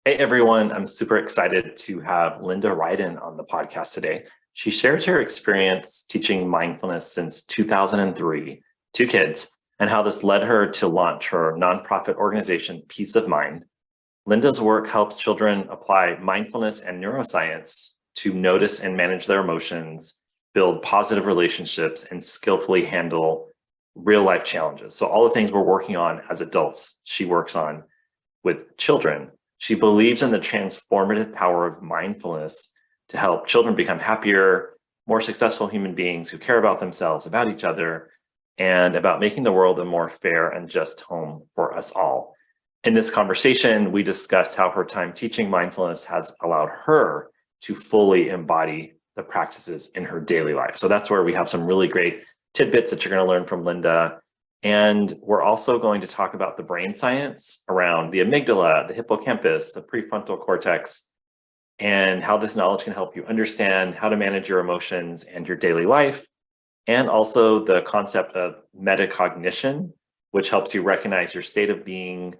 Hey everyone, I'm super excited to have Linda Ryden on the podcast today. She shares her experience teaching mindfulness since 2003 to kids and how this led her to launch her nonprofit organization, Peace of Mind. Linda's work helps children apply mindfulness and neuroscience to notice and manage their emotions, build positive relationships, and skillfully handle real life challenges. So, all the things we're working on as adults, she works on with children. She believes in the transformative power of mindfulness to help children become happier, more successful human beings who care about themselves, about each other, and about making the world a more fair and just home for us all. In this conversation, we discuss how her time teaching mindfulness has allowed her to fully embody the practices in her daily life. So that's where we have some really great tidbits that you're going to learn from Linda. And we're also going to talk about the brain science around the amygdala, the hippocampus, the prefrontal cortex, and how this knowledge can help you understand how to manage your emotions and your daily life. And also the concept of metacognition, which helps you recognize your state of being,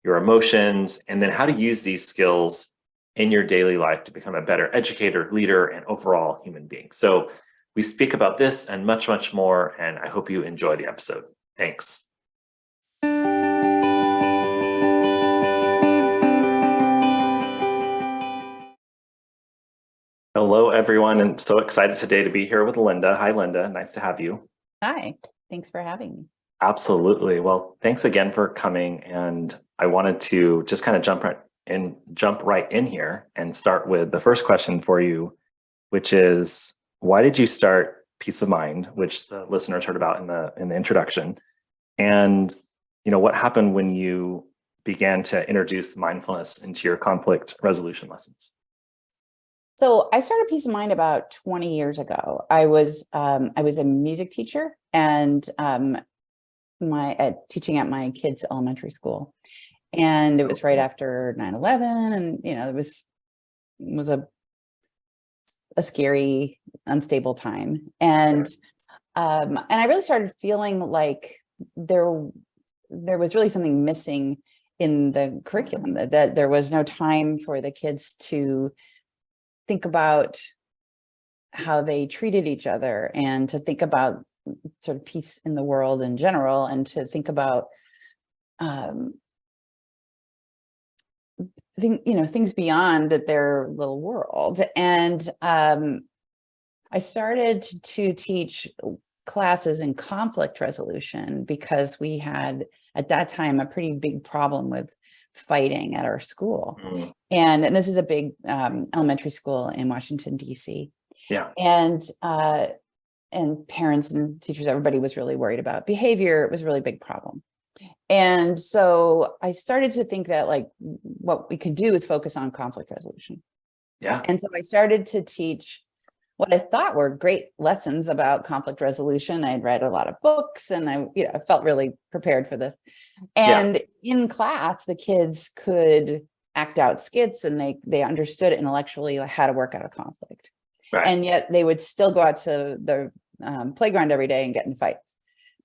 your emotions, and then how to use these skills in your daily life to become a better educator, leader, and overall human being. So we speak about this and much, much more, and I hope you enjoy the episode. Thanks. Hello, everyone. I'm so excited today to be here with Linda. Hi, Linda. Nice to have you. Hi, thanks for having me. Absolutely. Well, thanks again for coming. And I wanted to just kind of jump right in here and start with the first question for you, which is, why did you start Peace of Mind, which the listeners heard about in the introduction? And what happened when you began to introduce mindfulness into your conflict resolution lessons? So I started Peace of Mind about 20 years ago. I was a music teacher and teaching at my kids' elementary school, and it was right after 9/11, and it was a scary, unstable time, and I really started feeling like there was really something missing in the curriculum, that there was no time for the kids to think about how they treated each other, and to think about sort of peace in the world in general, and to think about things beyond their little world. And I started to teach classes in conflict resolution because we had at that time a pretty big problem with fighting at our school. And this is a big elementary school in Washington, D.C. Yeah. And parents and teachers, everybody was really worried about behavior. It was a really big problem. And so I started to think that what we could do is focus on conflict resolution. Yeah. And so I started to teach what I thought were great lessons about conflict resolution. I had read a lot of books, and I felt really prepared for this. And in class, the kids could act out skits, and they understood intellectually how to work out a conflict. Right. And yet they would still go out to the playground every day and get in fights.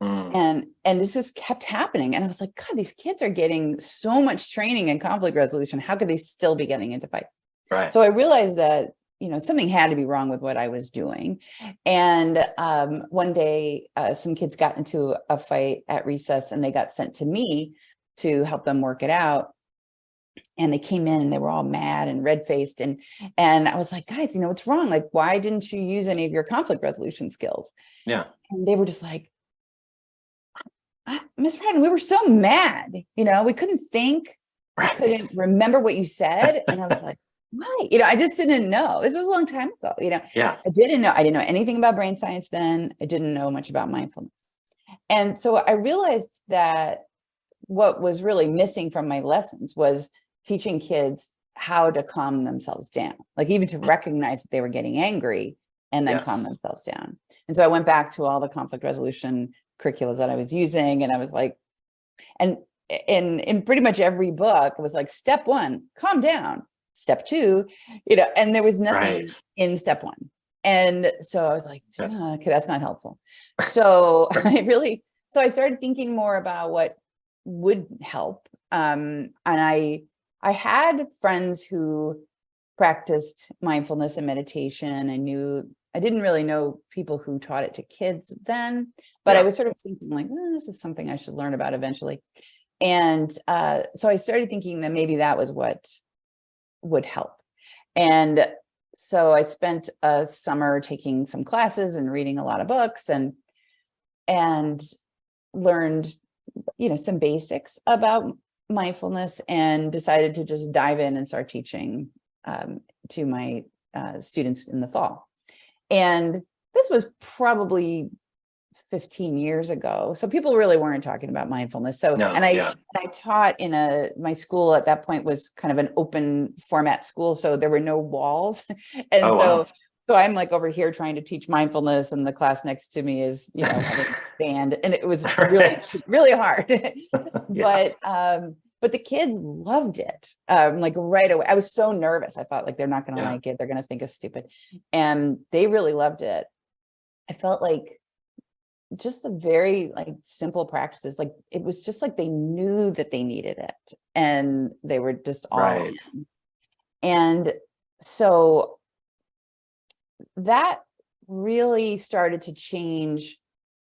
And this just kept happening. And I was like, God, these kids are getting so much training in conflict resolution. How could they still be getting into fights? Right. So I realized that something had to be wrong with what I was doing. And one day, some kids got into a fight at recess, and they got sent to me to help them work it out. And they came in and they were all mad and red-faced. And I was like, guys, what's wrong? Like, why didn't you use any of your conflict resolution skills? Yeah. And they were just like, Miss Ryden, we were so mad. We couldn't think. Right. I couldn't remember what you said. And I was like, why? I just didn't know. This was a long time ago. Yeah. I didn't know anything about brain science then. I didn't know much about mindfulness. And so I realized that what was really missing from my lessons was teaching kids how to calm themselves down, like even to recognize that they were getting angry and then calm themselves down. And so I went back to all the conflict resolution curricula that I was using, and I was like, and in pretty much every book, it was like, step 1, calm down. Step 2, and there was nothing in step 1. And so I was like, okay, that's not helpful. So I started thinking more about what would help. And I I had friends who practiced mindfulness and meditation. I didn't really know people who taught it to kids then, but I was sort of thinking like, this is something I should learn about eventually. And so I started thinking that maybe that was what would help. And so I spent a summer taking some classes and reading a lot of books and learned, some basics about mindfulness, and decided to just dive in and start teaching to my students in the fall. And this was probably 15 years ago. So people really weren't talking about mindfulness. So, No, I taught in my school at that point was kind of an open format school. So there were no walls. And wow. so I'm like over here trying to teach mindfulness, and the class next to me is, having a band, and it was really, really hard. But the kids loved it. Like right away. I was so nervous. I thought like, they're not going to like it. They're going to think it's stupid. And they really loved it. I felt like just the very like simple practices, like it was just like they knew that they needed it, and they were just all in. And so that really started to change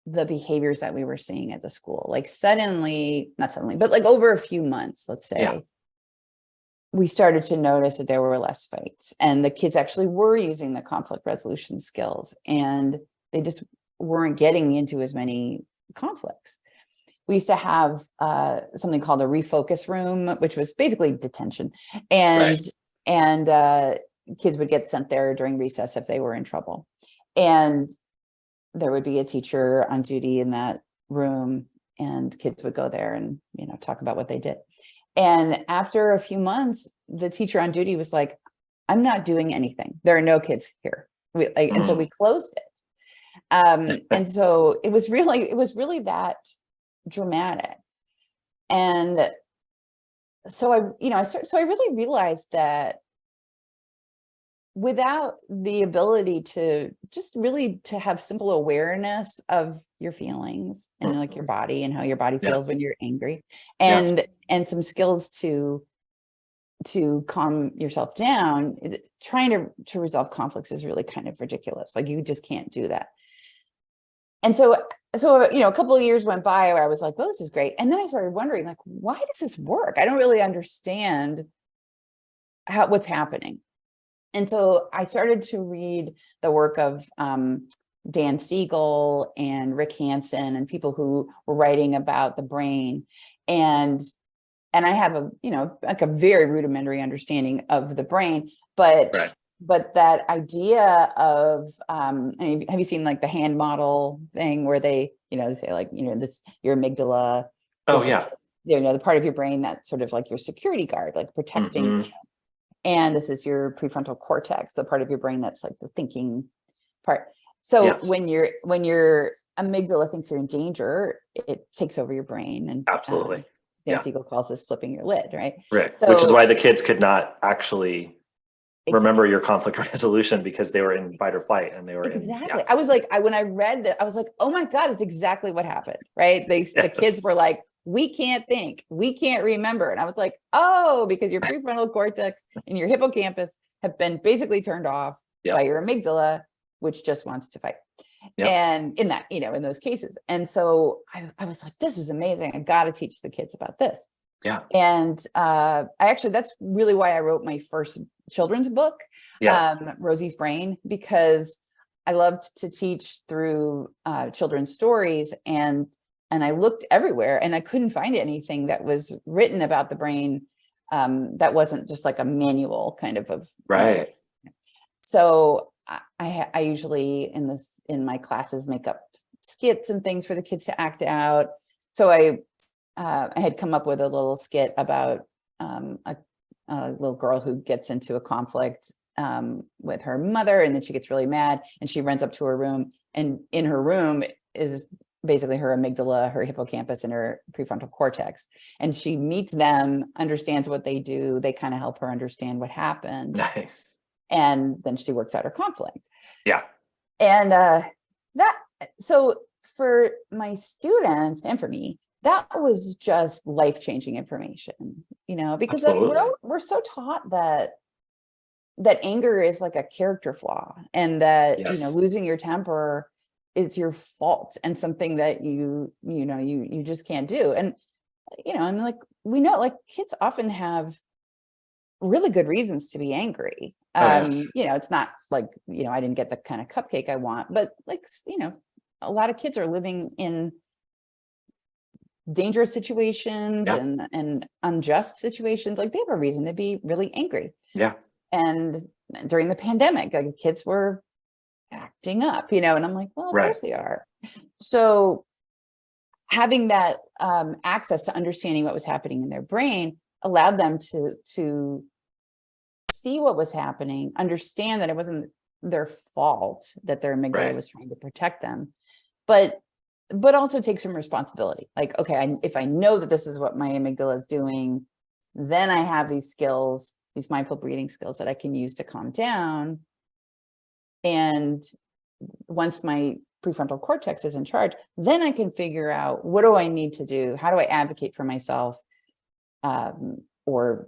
the behaviors that we were seeing at the school. Like not suddenly, but like over a few months, let's say, we started to notice that there were less fights, and the kids actually were using the conflict resolution skills, and they just weren't getting into as many conflicts. We used to have something called a refocus room, which was basically detention, and kids would get sent there during recess if they were in trouble, and there would be a teacher on duty in that room, and kids would go there and talk about what they did. And after a few months, the teacher on duty was like, "I'm not doing anything. There are no kids here." And so we closed it. And so it was really that dramatic. And so I really realized that without the ability to just really to have simple awareness of your feelings and like your body and how your body feels when you're angry, and some skills to calm yourself down, trying to resolve conflicts is really kind of ridiculous. Like you just can't do that. And so a couple of years went by where I was like, well, this is great. And then I started wondering, like, why does this work? I don't really understand what's happening. And so I started to read the work of Dan Siegel and Rick Hansen and people who were writing about the brain. And I have a very rudimentary understanding of the brain, but that idea of, have you seen like the hand model thing where they say like, this, your amygdala. The part of your brain that's sort of like your security guard, like protecting. And this is your prefrontal cortex, the part of your brain that's like the thinking part. So when your amygdala thinks you're in danger, it takes over your brain. And absolutely. Dan Siegel calls this flipping your lid, right? So, which is why the kids could not actually remember your conflict resolution, because they were in fight or flight, and they were exactly. I was like, when I read that, I was like, oh my God, it's exactly what happened, right? The kids were like, we can't think, we can't remember. And I was like, oh, because your prefrontal cortex and your hippocampus have been basically turned off by your amygdala, which just wants to fight. And in that, in those cases. And so I was like, this is amazing. I got to teach the kids about this. And that's really why I wrote my first children's book, Rosie's Brain, because I loved to teach through children's stories, and I looked everywhere and I couldn't find anything that was written about the brain that wasn't just like a manual kind of So I usually in my classes make up skits and things for the kids to act out. So I had come up with a little skit about a little girl who gets into a conflict with her mother, and then she gets really mad and she runs up to her room, and in her room is basically her amygdala, her hippocampus, and her prefrontal cortex. And she meets them, understands what they do. They kind of help her understand what happened. Nice. And then she works out her conflict. And so for my students and for me, that was just life-changing information, because Absolutely. we're so taught that anger is like a character flaw, and that, Yes. losing your temper is your fault and something that you just can't do. And, I mean, like, we know, like, kids often have really good reasons to be angry. Oh, yeah. It's not like, I didn't get the kind of cupcake I want, but, like, a lot of kids are living in dangerous situations Yeah. and unjust situations. Like, they have a reason to be really angry. Yeah. And during the pandemic, like, kids were acting up, and I'm like, well, of Right. course they are. So having that access to understanding what was happening in their brain allowed them to see what was happening, understand that it wasn't their fault, that their amygdala Right. was trying to protect them, but also take some responsibility. Like, okay, if I know that this is what my amygdala is doing, then I have these skills, these mindful breathing skills that I can use to calm down. And once my prefrontal cortex is in charge, then I can figure out, what do I need to do? How do I advocate for myself? Or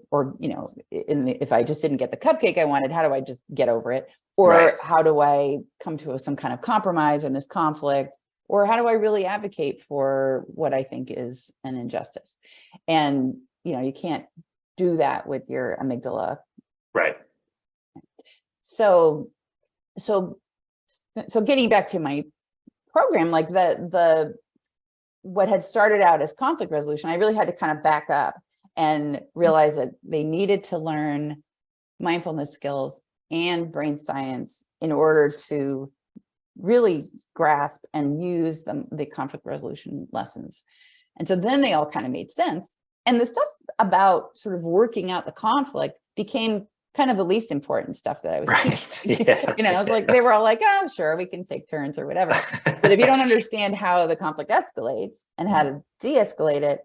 if I just didn't get the cupcake I wanted, how do I just get over it? Or Right. how do I come to some kind of compromise in this conflict? Or how do I really advocate for what I think is an injustice? And, you can't do that with your amygdala. Right. So getting back to my program, like what had started out as conflict resolution, I really had to kind of back up and realize that they needed to learn mindfulness skills and brain science in order to really grasp and use the conflict resolution lessons. And so then they all kind of made sense. And the stuff about sort of working out the conflict became kind of the least important stuff that I was teaching. Yeah. I was like, they were all like, oh, sure, we can take turns or whatever. But if you don't understand how the conflict escalates and how to de-escalate it,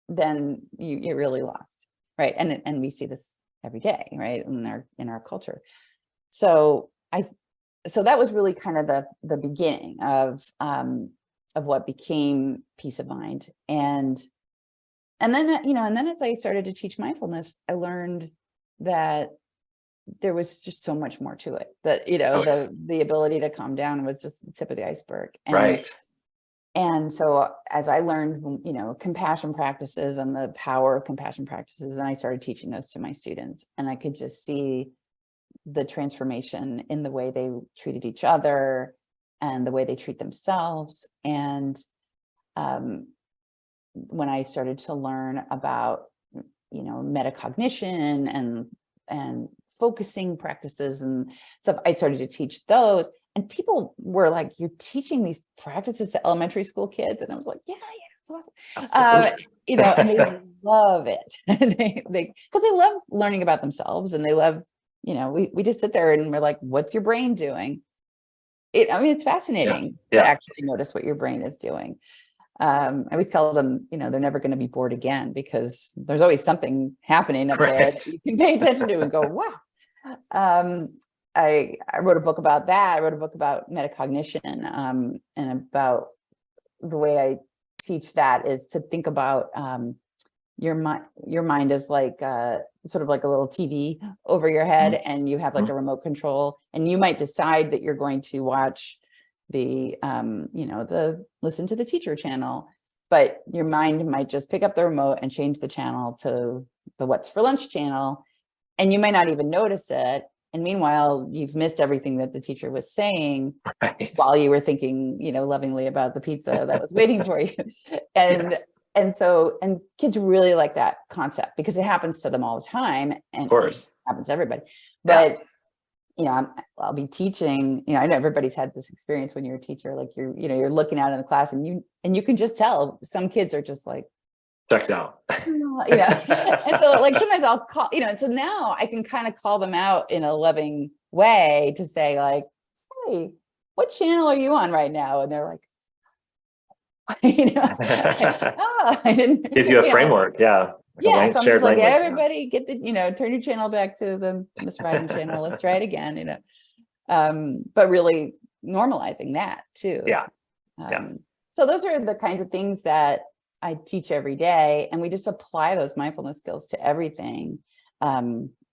then you're really lost, right? And we see this every day, right, in our culture. So that was really kind of the beginning of what became peace of mind. And then as I started to teach mindfulness, I learned that there was just so much more to it. That the ability to calm down was just the tip of the iceberg. Right. And so as I learned, compassion practices and the power of compassion practices, and I started teaching those to my students, and I could just see the transformation in the way they treated each other and the way they treat themselves. And when I started to learn about, metacognition and focusing practices and stuff, I started to teach those. And people were like, you're teaching these practices to elementary school kids? And I was like, yeah, it's awesome. Absolutely. And they love it. Because they love learning about themselves, and they love, we just sit there and we're like, what's your brain doing? It's fascinating to actually notice what your brain is doing. I always tell them, they're never going to be bored again, because there's always something happening up there that you can pay attention to and go, wow. I wrote a book about that. I wrote a book about metacognition, and about the way I teach that is to think about your mind is like sort of like a little TV over your head, and you have like a remote control, and you might decide that you're going to watch the listen to the teacher channel, but your mind might just pick up the remote and change the channel to the what's for lunch channel, and you might not even notice it. And meanwhile, you've missed everything that the teacher was saying while you were thinking, lovingly about the pizza that was waiting for you. And kids really like that concept, because it happens to them all the time, and of course, it happens to everybody. But I'll be teaching. I know everybody's had this experience when you're a teacher, like you're looking out in the class, and you can just tell some kids are just like checked out. And so like sometimes I'll call, so now I can kind of call them out in a loving way to say like, hey, what channel are you on right now? And they're like, I didn't. Gives you a framework. Yeah. Yeah. So I'm just like, everybody get turn your channel back to the Miss Ryden channel. Let's try it again, but really normalizing that too. Yeah. So those are the kinds of things that I teach every day, and we just apply those mindfulness skills to everything,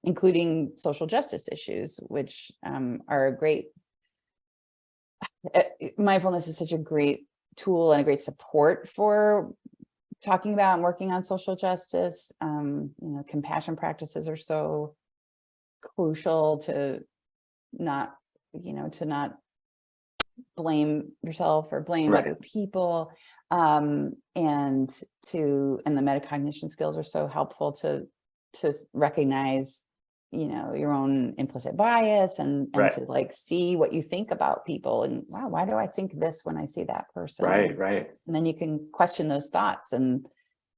including social justice issues, which are a great, mindfulness is such a great tool and a great support for talking about and working on social justice. Compassion practices are so crucial to not, to not blame yourself or blame other people. And the metacognition skills are so helpful to recognize, your own implicit bias and to like see what you think about people, and wow, why do I think this when I see that person? Right. And then you can question those thoughts and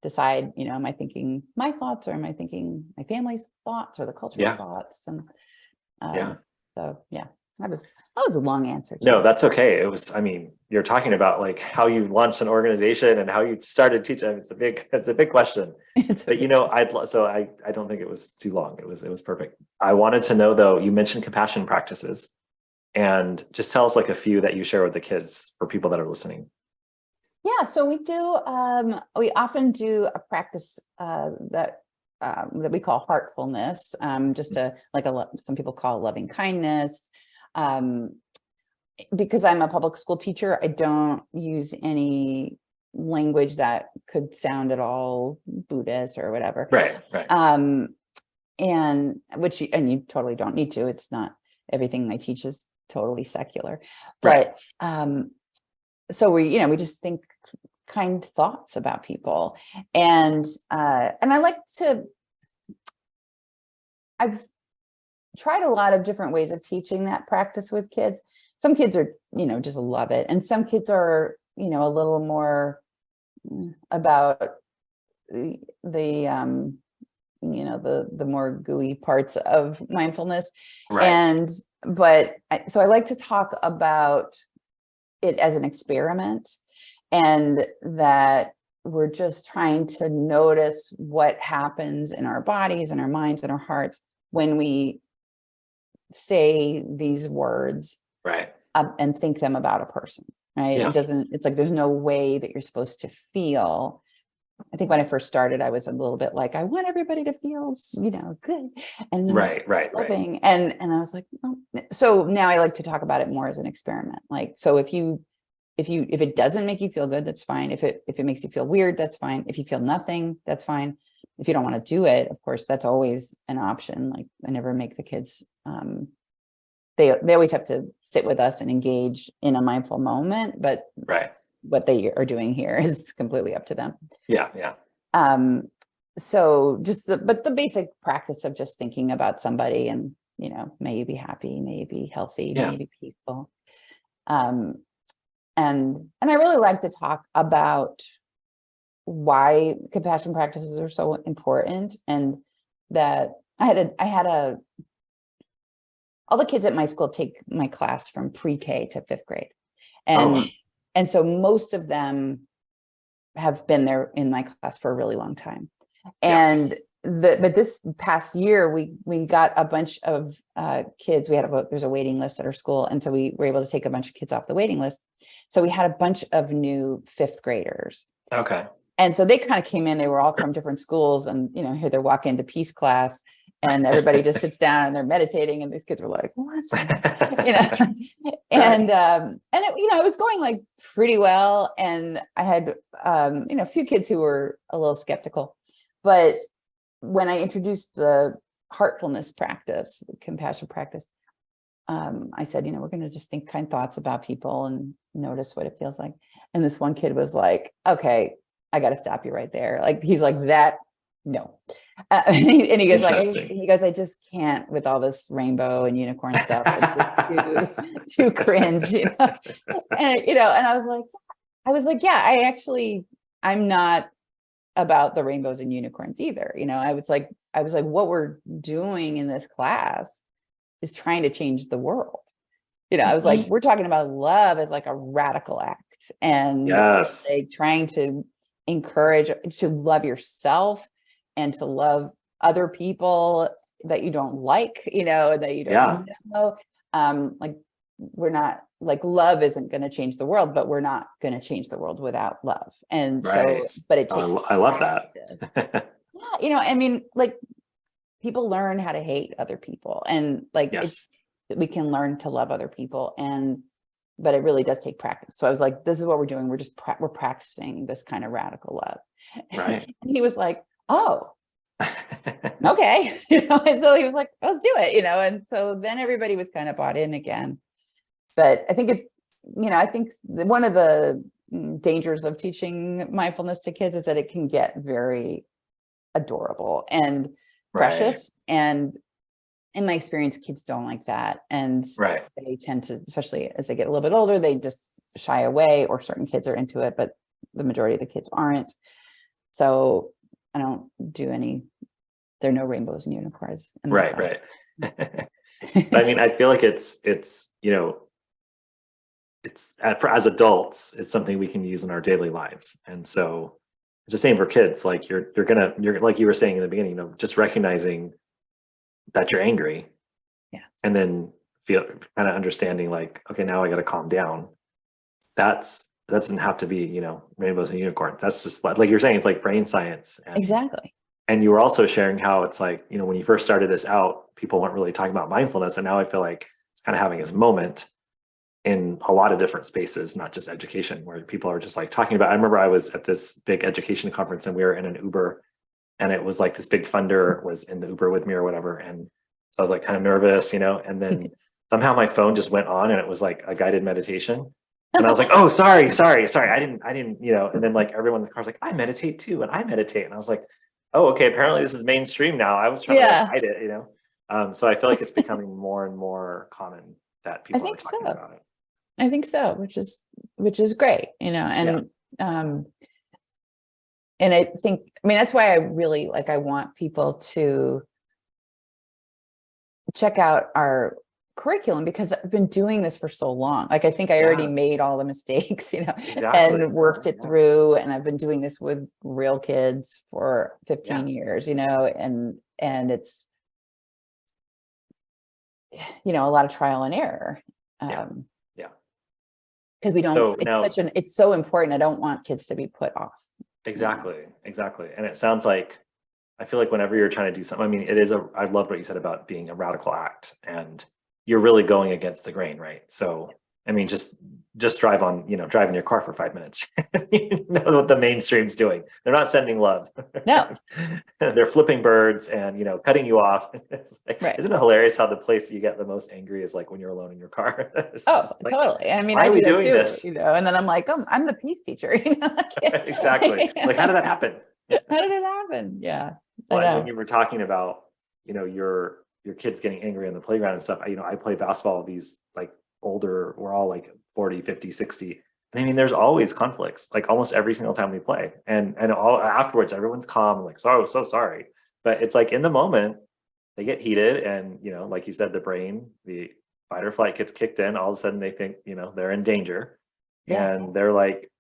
decide, am I thinking my thoughts, or am I thinking my family's thoughts, or the cultural thoughts? And so that was a long answer. No, that's okay. It was, you're talking about like how you launched an organization and how you started teaching. It's a big question. But I don't think it was too long. It was perfect. I wanted to know though, you mentioned compassion practices, and just tell us like a few that you share with the kids for people that are listening. Yeah, so we do. We often do a practice that we call heartfulness, just some people call it loving kindness. Because I'm a public school teacher, I don't use any language that could sound at all Buddhist or whatever. Right. And you totally don't need to. It's not everything I teach is totally secular, but so we just think kind thoughts about people, and I've tried a lot of different ways of teaching that practice with kids. Some kids are, just love it. And some kids are, a little more about the more gooey parts of mindfulness. Right. So I like to talk about it as an experiment, and that we're just trying to notice what happens in our bodies and our minds and our hearts when we say these words and think them about a person, right? It's like there's no way that you're supposed to feel. I think when I first started, I was a little bit like, I want everybody to feel, good and loving. And I was like, well, so now I like to talk about it more as an experiment. Like, so if it doesn't make you feel good, that's fine. If it makes you feel weird, that's fine. If you feel nothing, that's fine. If you don't want to do it, of course, that's always an option. Like, I never make the kids, they always have to sit with us and engage in a mindful moment, but what they are doing here is completely up to them. Yeah. So but the basic practice of just thinking about somebody and, may you be happy, may you be healthy, may you be peaceful. And I really like to talk about why compassion practices are so important, and that all the kids at my school take my class from pre-K to 5th grade. And so most of them have been there in my class for a really long time. And but this past year, we got a bunch of kids. There's a waiting list at our school. And so we were able to take a bunch of kids off the waiting list. So we had a bunch of new 5th graders. Okay. And so they kind of came in, they were all from different schools, and, here they walk into peace class and everybody just sits down and they're meditating. And these kids were like, what? And it was going like pretty well. And I had, a few kids who were a little skeptical, but when I introduced the heartfulness practice, the compassion practice, I said, we're going to just think kind thoughts about people and notice what it feels like. And this one kid was like, okay, I got to stop you right there. Like, he's like, that, no. And he goes I just can't with all this rainbow and unicorn stuff. It's too cringe, And, and I was like, yeah, I'm not about the rainbows and unicorns either. I was like, what we're doing in this class is trying to change the world. I was like, we're talking about love as like a radical act, and like trying to encourage to love yourself and to love other people that you don't like, that you don't know. Like, we're not like love isn't going to change the world, but we're not going to change the world without love. And Right. so, but it takes, I love that. yeah, you know, I mean, like people learn how to hate other people, and like Yes. we can learn to love other people, but it really does take practice. So I was like, this is what we're doing. We're just, we're practicing this kind of radical love. Right. And he was like, oh, okay. You know, and so he was like, let's do it, you know? And so then everybody was kind of bought in again. But I think I think one of the dangers of teaching mindfulness to kids is that it can get very adorable and precious. And in my experience, kids don't like that. And they tend to, especially as they get a little bit older, they just shy away, or certain kids are into it, but the majority of the kids aren't. So I don't do there are no rainbows and unicorns. Right. I mean, I feel like it's, as adults, it's something we can use in our daily lives. And so it's the same for kids. Like you're like you were saying in the beginning, just recognizing that you're angry, and then kind of understanding like, okay, now I got to calm down. That doesn't have to be, rainbows and unicorns. That's just like you're saying, it's like brain science. Exactly. And you were also sharing how it's like, when you first started this out, people weren't really talking about mindfulness. And now I feel like it's kind of having its moment in a lot of different spaces, not just education, where people are just like talking about. I remember I was at this big education conference and we were in an Uber, and it was like this big funder was in the Uber with me or whatever. And so I was like kind of nervous, and then somehow my phone just went on and it was like a guided meditation. And I was like, oh, sorry. I didn't, and then like everyone in the car's like, I meditate too. And I meditate. And I was like, oh, okay. Apparently this is mainstream now. I was trying to like hide it, so I feel like it's becoming more and more common that people are talking about it. I think so, which is great, and and I think, that's why I really I want people to check out our curriculum, because I've been doing this for so long. I think I already made all the mistakes, and worked it through, and I've been doing this with real kids for 15 years, and it's, a lot of trial and error. Because we don't, it's so important. I don't want kids to be put off. Exactly. And it sounds like, I feel like whenever you're trying to do something, I love what you said about being a radical act, and you're really going against the grain, right? So, just drive in your car for 5 minutes. You know what the mainstream's doing. They're not sending love. No. They're flipping birds and, cutting you off. It's like, isn't it hilarious how the place you get the most angry is like when you're alone in your car? Totally. Why I are we do doing too, this? And then I'm like, oh, I'm the peace teacher. Exactly. Like, how did that happen? How did it happen? Yeah. Well, when you were talking about, your kids getting angry on the playground and stuff, I play basketball with these like older, we're all like 40, 50, 60. And there's always conflicts, like almost every single time we play. And all afterwards, everyone's calm, like, sorry, so sorry. But it's like in the moment, they get heated, and like you said, the brain, the fight or flight gets kicked in. All of a sudden they think, they're in danger. And they're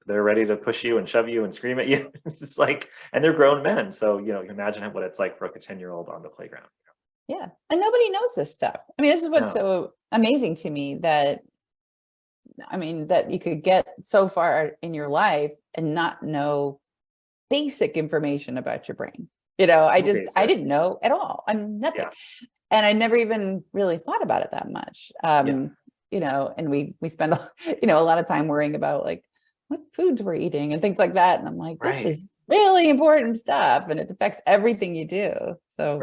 ready to push you and shove you and scream at you. It's like, and they're grown men. So, imagine what it's like for like a 10-year-old on the playground. Yeah. And nobody knows this stuff. This is what's so amazing to me, that you could get so far in your life and not know basic information about your brain. I didn't know at all. I'm nothing. Yeah. And I never even really thought about it that much. And we spend, a lot of time worrying about like what foods we're eating and things like that. And I'm like, this is really important stuff, and it affects everything you do. So,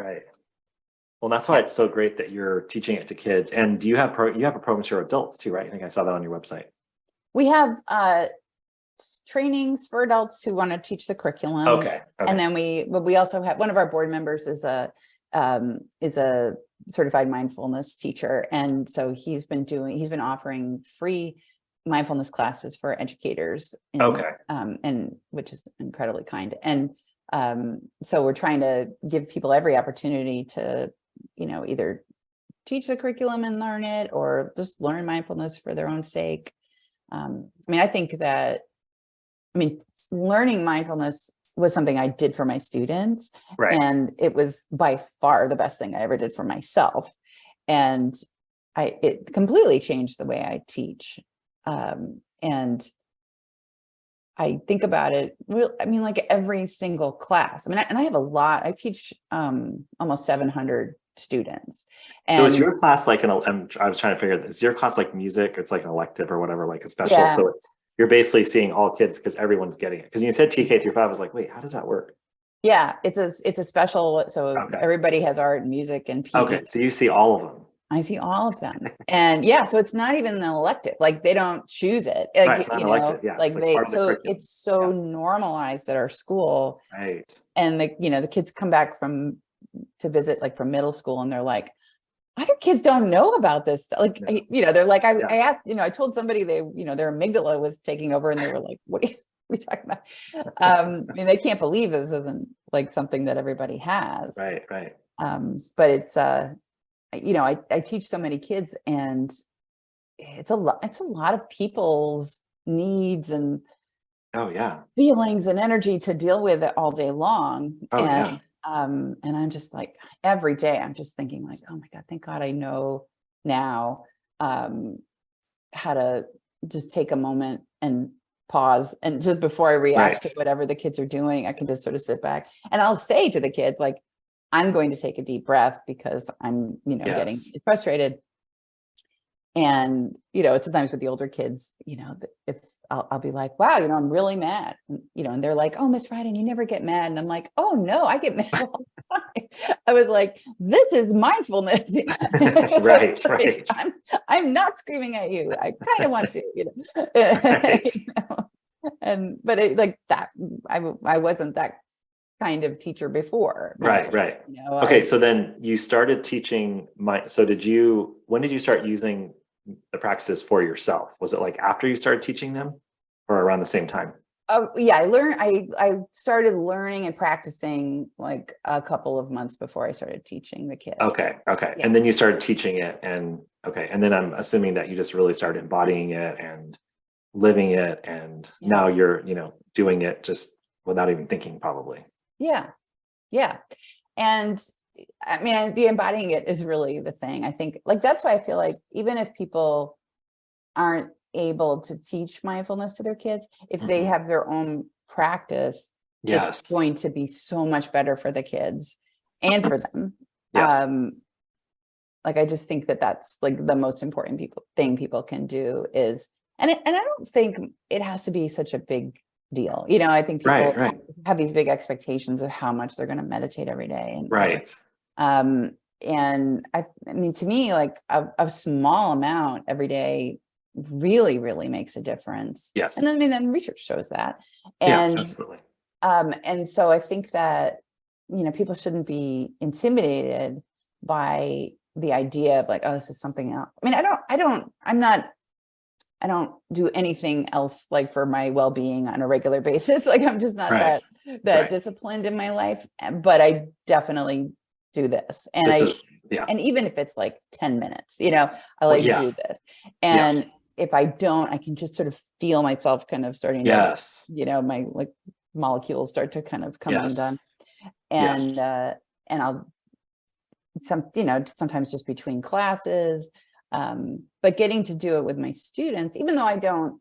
well, that's why it's so great that you're teaching it to kids. And do you have you have a program for adults too, right? I think I saw that on your website. We have trainings for adults who want to teach the curriculum. Okay. And then we also have, one of our board members is a certified mindfulness teacher. And so he's been offering free mindfulness classes for educators. And which is incredibly kind. And so we're trying to give people every opportunity to, either teach the curriculum and learn it, or just learn mindfulness for their own sake. I think that, learning mindfulness was something I did for my students, and it was by far the best thing I ever did for myself. And it completely changed the way I teach. And I think about it, I mean, like every single class. I mean, and I have a lot, I teach almost 700 students. So is And your class like I was trying to figure this, is your class like music? It's like an elective or whatever, like a special. yeah, So you're basically seeing all kids because everyone's getting it. Because you said TK through 5, I was like, wait, how does that work? yeah, it's a special, so Okay. everybody has art, music, and PE. Okay. So you see all of them. I see all of them. And yeah, so it's not even an elective, like they don't choose it. Like, Right. It's not elective. Yeah. like It's like part of the so curriculum. it's so normalized at our school. Right. And the kids come back to visit like from middle school and they're like, other kids don't know about this stuff. Like, they're like, I asked, I told somebody their amygdala was taking over and they were like, what are we talking about? I mean, they can't believe this isn't like something that everybody has. Right. Right. But it's, I teach so many kids and it's a lot of people's needs and feelings and energy to deal with it all day long. And I'm just like, every day I'm just thinking like, oh my God, thank God I know now how to just take a moment and pause, and just before I react to whatever the kids are doing, I can just sort of sit back and I'll say to the kids, like, I'm going to take a deep breath because I'm, getting frustrated. And, sometimes with the older kids, if I'll be like, wow, I'm really mad, and they're like, oh, Miss Ryden, you never get mad. And I'm like, oh no, I get mad all the time. I was like, this is mindfulness. Right, like, right. I'm not screaming at you. I kind of want to, Right. But it, like that, I wasn't that kind of teacher before. Right. Okay. So then you started teaching when did you start using the practices for yourself? Was it like after you started teaching them or around the same time? I started learning and practicing like a couple of months before I started teaching the kids. Okay. Yeah. And then you started teaching it and then I'm assuming that you just really started embodying it and living it. And now you're, doing it just without even thinking probably. Yeah. And I mean, the embodying it is really the thing. I think like, that's why I feel like even if people aren't able to teach mindfulness to their kids, if they have their own practice, it's going to be so much better for the kids and for them. Like, I just think that that's like the most important thing people can do is, and I don't think it has to be such a big deal. I think people have these big expectations of how much they're going to meditate every day. And and I mean, to me, like a small amount every day really, really makes a difference. Yes. And then research shows that. And absolutely. And so I think that, people shouldn't be intimidated by the idea of like, oh, this is something else. I mean, I don't do anything else like for my well-being on a regular basis. Like, I'm just not that disciplined in my life, but I definitely do this. And and even if it's like 10 minutes, I like to do this. And if I don't, I can just sort of feel myself kind of starting to, my like molecules start to kind of come undone. And, and I'll sometimes just between classes, but getting to do it with my students, even though I don't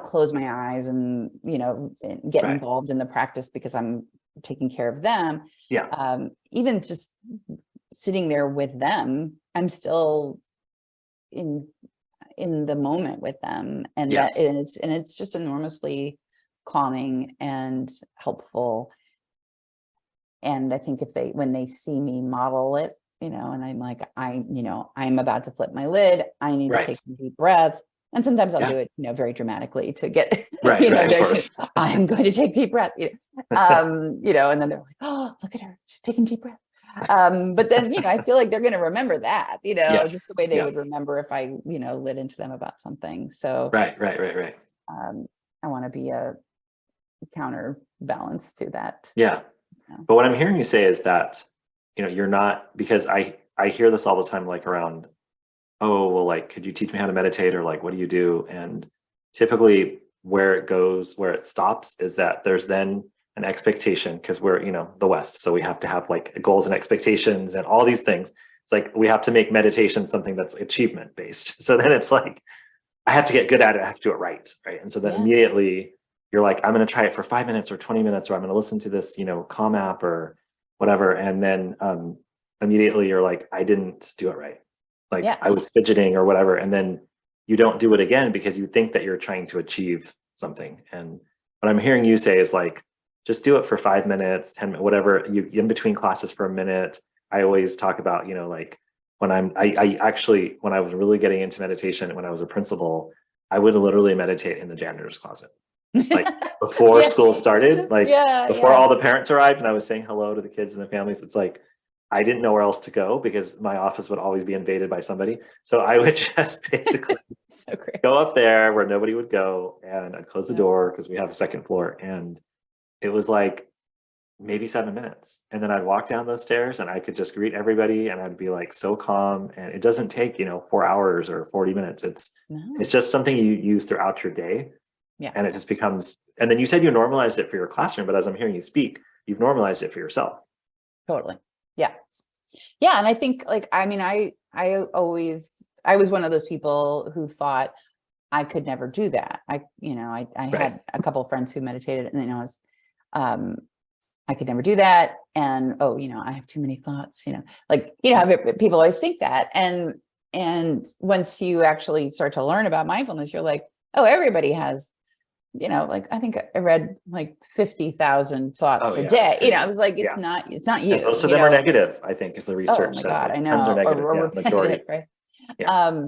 close my eyes and, and get involved in the practice because I'm taking care of them. Even just sitting there with them, I'm still in the moment with them. And it's just enormously calming and helpful. And I think when they see me model it, and I'm like, I'm about to flip my lid. I need to take some deep breaths. And sometimes I'll do it, very dramatically to get, I'm going to take deep breaths, and then they're like, oh, look at her, she's taking deep breaths. But then, I feel like they're going to remember that, just the way they would remember if I, lit into them about something. So, Right. I want to be a counterbalance to that. Yeah. But what I'm hearing you say is that, you're not, because I hear this all the time, like around, oh, well, like, could you teach me how to meditate? Or like, what do you do? And typically where it stops is that there's then an expectation, because we're, the West. So we have to have like goals and expectations and all these things. It's like, we have to make meditation something that's achievement based. So then it's like, I have to get good at it. I have to do it right. Right. And so then immediately you're like, I'm going to try it for 5 minutes or 20 minutes, or I'm going to listen to this, Calm app or whatever. And then immediately you're like, I didn't do it right. Like I was fidgeting or whatever. And then you don't do it again because you think that you're trying to achieve something. And what I'm hearing you say is like, just do it for 5 minutes, 10 minutes, whatever, you in between classes for a minute. I always talk about, like when I actually, when I was really getting into meditation, when I was a principal, I would literally meditate in the janitor's closet. Like before school started, like before all the parents arrived and I was saying hello to the kids and the families, it's like, I didn't know where else to go because my office would always be invaded by somebody. So I would just basically go up there where nobody would go, and I'd close the door because we have a second floor. And it was like maybe 7 minutes. And then I'd walk down those stairs and I could just greet everybody and I'd be like so calm. And it doesn't take, 4 hours or 40 minutes. It's just something you use throughout your day. Yeah. And it just becomes, and then you said you normalized it for your classroom, but as I'm hearing you speak, you've normalized it for yourself. Totally. Yeah. Yeah. And I think I was one of those people who thought I could never do that. I had a couple of friends who meditated and I could never do that. And, I have too many thoughts, people always think that. And once you actually start to learn about mindfulness, you're like, oh, everybody has, I think I read like 50,000 thoughts a day. I was like, it's not you. And most of them are negative, I think, is the research says. God, like I know. Tons are negative, or majority. Right? Yeah.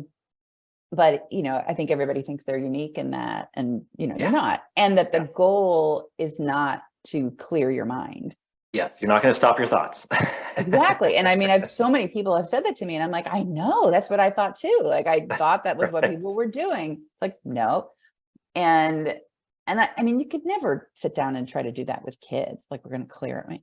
But, I think everybody thinks they're unique in that, and, you're not. And that the goal is not to clear your mind. Yes. You're not going to stop your thoughts. Exactly. And I mean, so many people have said that to me, and I'm like, I know, that's what I thought too. Like, I thought that was what people were doing. It's like, no. And I mean, you could never sit down and try to do that with kids. Like, we're going to clear it. Right?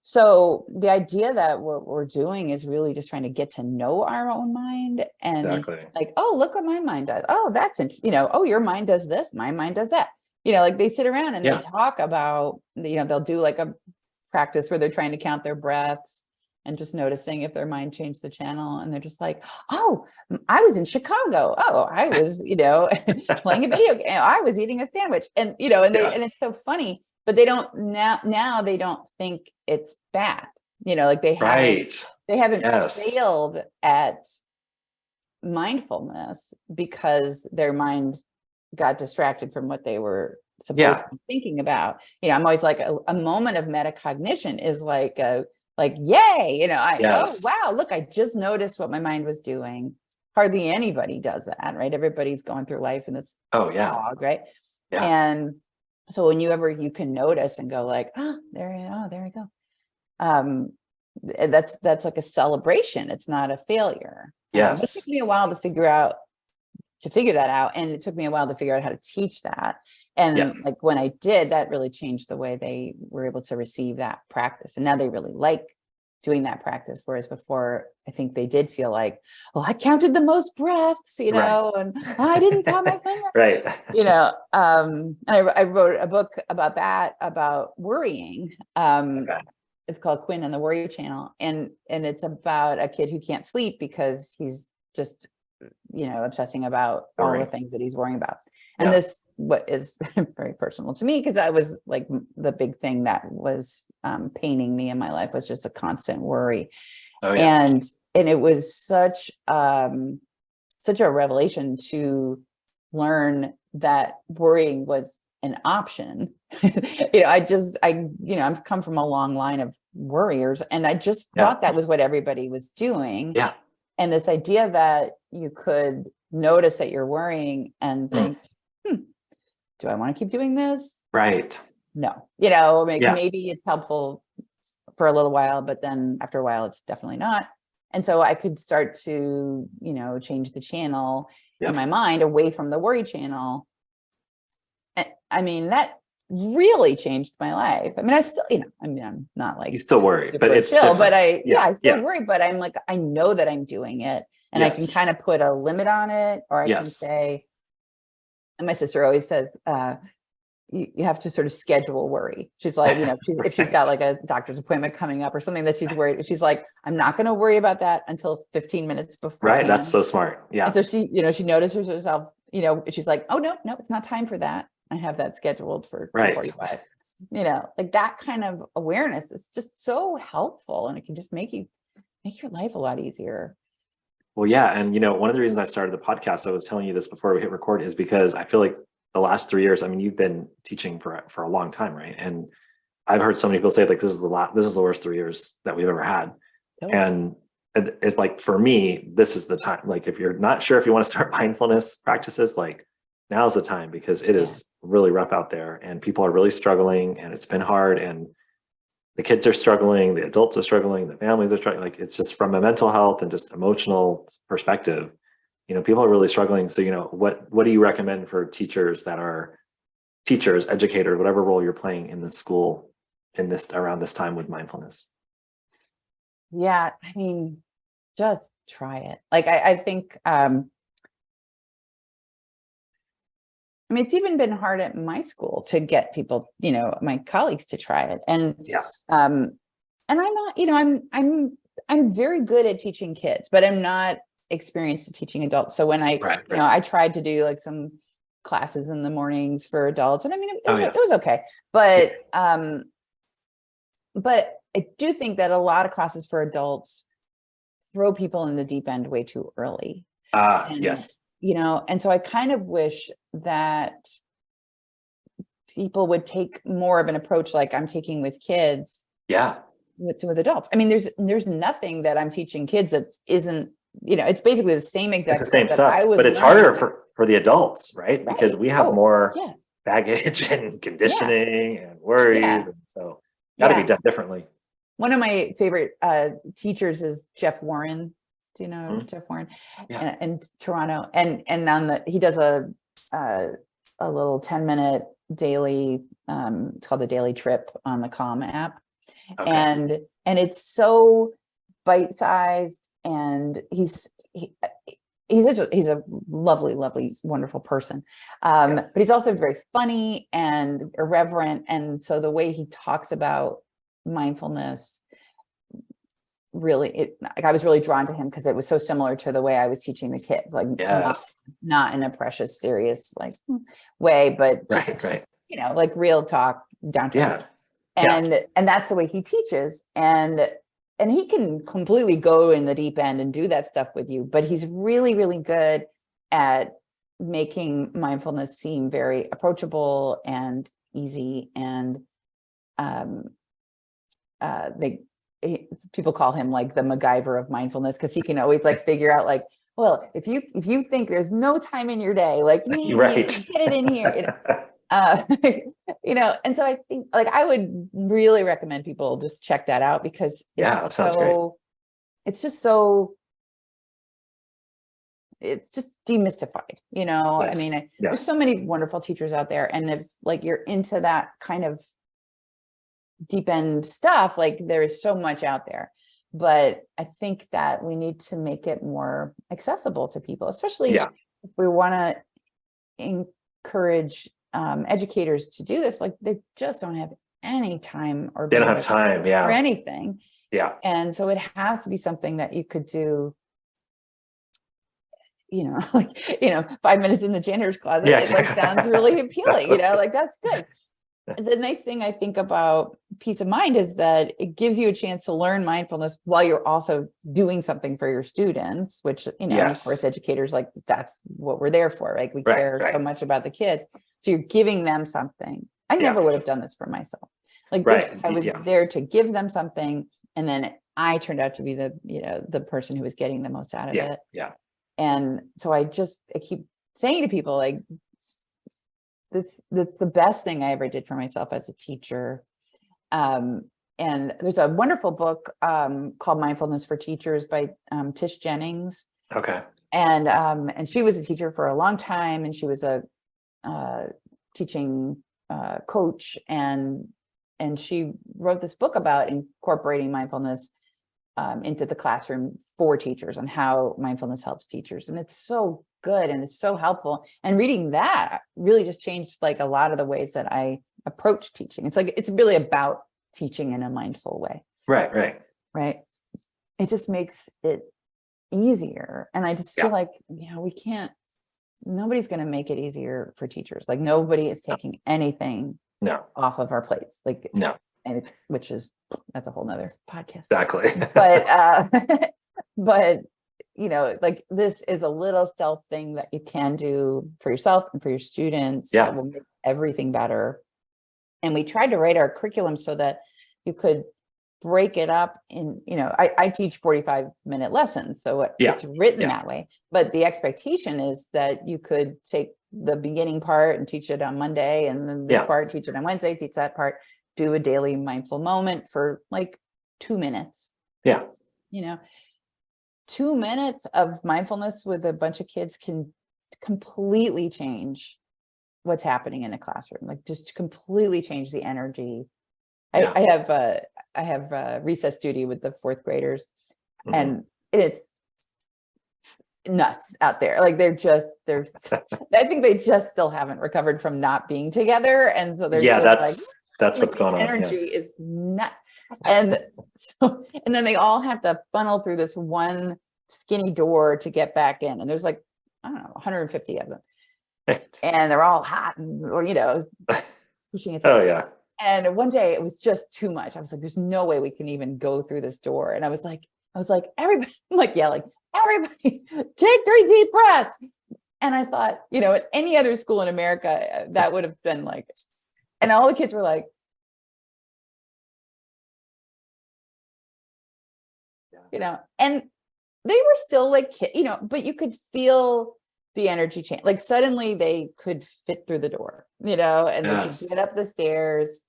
So the idea that what we're doing is really just trying to get to know our own mind, and like, oh, look what my mind does. Oh, that's interesting. Oh, your mind does this. My mind does that. Like they sit around and they talk about, they'll do like a practice where they're trying to count their breaths and just noticing if their mind changed the channel. And they're just like, oh, I was in Chicago. Oh, I was, playing a video game. I was eating a sandwich. And, and it's so funny, but they don't now they don't think it's bad. Like they haven't failed at mindfulness because their mind got distracted from what they were supposed to be thinking about. I'm always like a moment of metacognition is like yay, oh wow, look, I just noticed what my mind was doing. Hardly anybody does that, right? Everybody's going through life in this fog, right? Yeah. And so whenever you can notice and go like, there you go. That's like a celebration. It's not a failure. It took me a while to figure that out. And it took me a while to figure out how to teach that. And like when I did, that really changed the way they were able to receive that practice. And now they really like doing that practice. Whereas before, I think they did feel like, well, I counted the most breaths, and I didn't count my finger. Right. And I wrote a book about that, about worrying. It's called Quinn and the Worry Channel. And it's about a kid who can't sleep because he's just obsessing about all the things that he's worrying about. And this, what is very personal to me, because I was like, the big thing that was paining me in my life was just a constant worry. And it was such a revelation to learn that worrying was an option. I've come from a long line of worriers, and I just thought that was what everybody was doing. Yeah. And this idea that you could notice that you're worrying and think, do I want to keep doing this? Right. No, maybe it's helpful for a little while, but then after a while, it's definitely not. And so I could start to, change the channel in my mind away from the worry channel. I mean, that really changed my life. I mean, I still, I'm not like, you still worry, but it's chill, but I still worry, but I'm like, I know that I'm doing it, and I can kind of put a limit on it, or I can say, and my sister always says, you have to sort of schedule worry. She's like, if she's got like a doctor's appointment coming up or something that she's worried, she's like, I'm not going to worry about that until 15 minutes before. Right. That's so smart. Yeah. And so she, she notices herself, she's like, oh, no, it's not time for that. I have that scheduled for Right. 2:45. Like that kind of awareness is just so helpful, and it can just make your life a lot easier. Well, yeah. And, one of the reasons I started the podcast, I was telling you this before we hit record, is because I feel like the last 3 years, I mean, you've been teaching for a long time, right? And I've heard so many people say, like, this is the worst 3 years that we've ever had. Totally. And it's like, for me, this is the time. Like, if you're not sure if you want to start mindfulness practices, like, now's the time, because it is really rough out there and people are really struggling, and it's been hard, and the kids are struggling, the adults are struggling, the families are struggling. Like, it's just from a mental health and just emotional perspective, people are really struggling. So, what do you recommend for teachers that are teachers, educators, whatever role you're playing in the school around this time with mindfulness? Yeah. I mean, just try it. Like, I think, it's even been hard at my school to get people, my colleagues to try it. And, and I'm not, I'm very good at teaching kids, but I'm not experienced at teaching adults. So when I tried to do like some classes in the mornings for adults, and I mean, it was okay. But I do think that a lot of classes for adults throw people in the deep end way too early. Yes. And so I kind of wish that people would take more of an approach like I'm taking with kids. Yeah. With adults. I mean, there's nothing that I'm teaching kids that isn't, it's basically the same exact it's the same stuff stuff, I was but it's learning. harder for the adults, right? Because we have more baggage and conditioning and worries. And so got to be done differently. One of my favorite teachers is Jeff Warren. Do you know Jeff Warren? Yeah. In Toronto, and he does a little 10-minute daily. It's called the Daily Trip on the Calm app, and it's so bite-sized, and he's a lovely, wonderful person, but he's also very funny and irreverent, and so the way he talks about mindfulness, really, I was really drawn to him because it was so similar to the way I was teaching the kids, like not in a precious, serious way, but just, like real talk, down to earth. And that's the way he teaches, and he can completely go in the deep end and do that stuff with you, but he's really, really good at making mindfulness seem very approachable and easy. And people call him like the MacGyver of mindfulness, because he can always like figure out like, well, if you think there's no time in your day, like get it in here. And so I think, like, I would really recommend people just check that out, because it's just demystified, I mean, there's so many wonderful teachers out there. And if like you're into that kind of deep end stuff, like there is so much out there, but I think that we need to make it more accessible to people, especially if we want to encourage educators to do this. Like, they just don't have any time, or they don't have time for anything. And so it has to be something that you could do, 5 minutes in the janitor's closet. It like sounds really appealing, like that's good. The nice thing I think about peace of mind is that it gives you a chance to learn mindfulness while you're also doing something for your students, which, of course, educators, like, that's what we're there for. Like, we care so much about the kids. So you're giving them something. I never would have done this for myself. Like this, I was there to give them something. And then I turned out to be the person who was getting the most out of it. And so I keep saying to people, like, that's the best thing I ever did for myself as a teacher. And there's a wonderful book called Mindfulness for Teachers by Tish Jennings. And she was a teacher for a long time, and she was a teaching coach, and she wrote this book about incorporating mindfulness into the classroom for teachers, and how mindfulness helps teachers. And it's so good, and it's so helpful. And reading that really just changed like a lot of the ways that I approach teaching. It's like, it's really about teaching in a mindful way. Right. It just makes it easier. And I just feel like, we can't nobody's going to make it easier for teachers. Like nobody is taking anything No, off of our plates. Like, no, and that's a whole nother podcast. exactly. But, but like this is a little stealth thing that you can do for yourself and for your students that will make everything better. And we tried to write our curriculum so that you could break it up in, I teach 45-minute lessons, so it's written that way. But the expectation is that you could take the beginning part and teach it on Monday, and then this part, teach it on Wednesday, teach that part, do a daily mindful moment for like 2 minutes. 2 minutes of mindfulness with a bunch of kids can completely change what's happening in a classroom, like just completely change the energy. I have a recess duty with the fourth graders, and it's nuts out there. Like they're I think they just still haven't recovered from not being together. And so they're that's what's going on. Energy is nuts. And and then they all have to funnel through this one skinny door to get back in. And there's like, I don't know, 150 of them. And they're all hot and, pushing it. Oh yeah. And one day it was just too much. I was like, there's no way we can even go through this door. And I was like, everybody, I'm like yelling, everybody take 3 deep breaths. And I thought, at any other school in America, that would have been like, and all the kids were like, and they were still like, but you could feel the energy change. Like suddenly they could fit through the door, and they could get up the stairs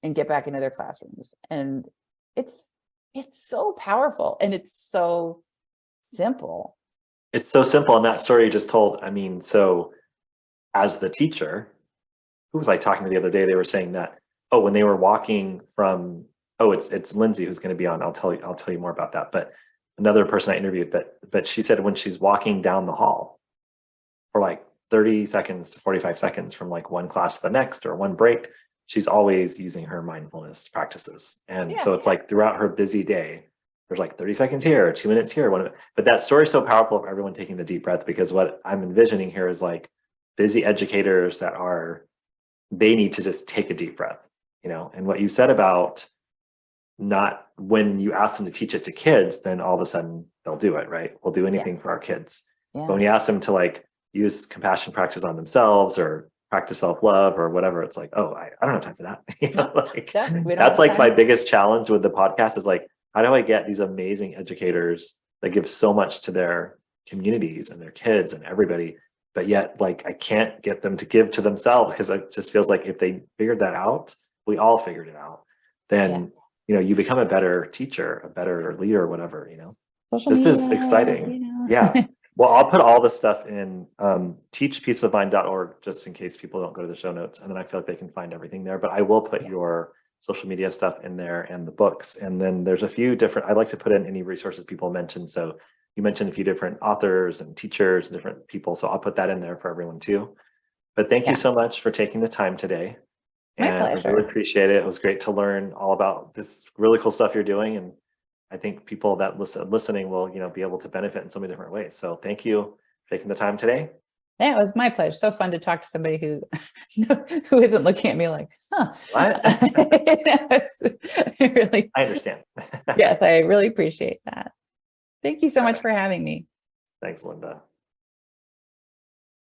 and get back into their classrooms. And it's so powerful, and it's so simple. It's so simple. And that story you just told, I mean, so as the teacher, who was I talking to the other day? They were saying that, when they were walking from, it's Lindsay who's going to be on. I'll tell you more about that. But another person I interviewed, but she said when she's walking down the hall for like 30 seconds to 45 seconds from like one class to the next or one break, she's always using her mindfulness practices. And so it's like throughout her busy day, there's like 30 seconds here, 2 minutes here. But that story is so powerful of everyone taking the deep breath, because what I'm envisioning here is like busy educators they need to just take a deep breath, and what you said about not when you ask them to teach it to kids, then all of a sudden they'll do it, right? We'll do anything for our kids. But when you ask them to like use compassion practice on themselves or practice self-love or whatever, it's like, I don't have time for that. That's like my biggest challenge with the podcast is like, how do I get these amazing educators that give so much to their communities and their kids and everybody, but yet like I can't get them to give to themselves, because it just feels like if they figured that out, we all figured it out, then you become a better teacher, a better leader, whatever, This is exciting. Yeah. Well, I'll put all this stuff in teachpeaceofmind.org just in case people don't go to the show notes. And then I feel like they can find everything there. But I will put your social media stuff in there and the books. And then there's a few different, I like to put in any resources people mentioned. So you mentioned a few different authors and teachers and different people. So I'll put that in there for everyone too. But thank you so much for taking the time today. My pleasure. I really appreciate it. It was great to learn all about this really cool stuff you're doing. And I think people that listening will, be able to benefit in so many different ways. So thank you for taking the time today. Yeah, it was my pleasure. So fun to talk to somebody who isn't looking at me like, What? Really, I understand. Yes, I really appreciate that. Thank you so much for having me. Thanks, Linda.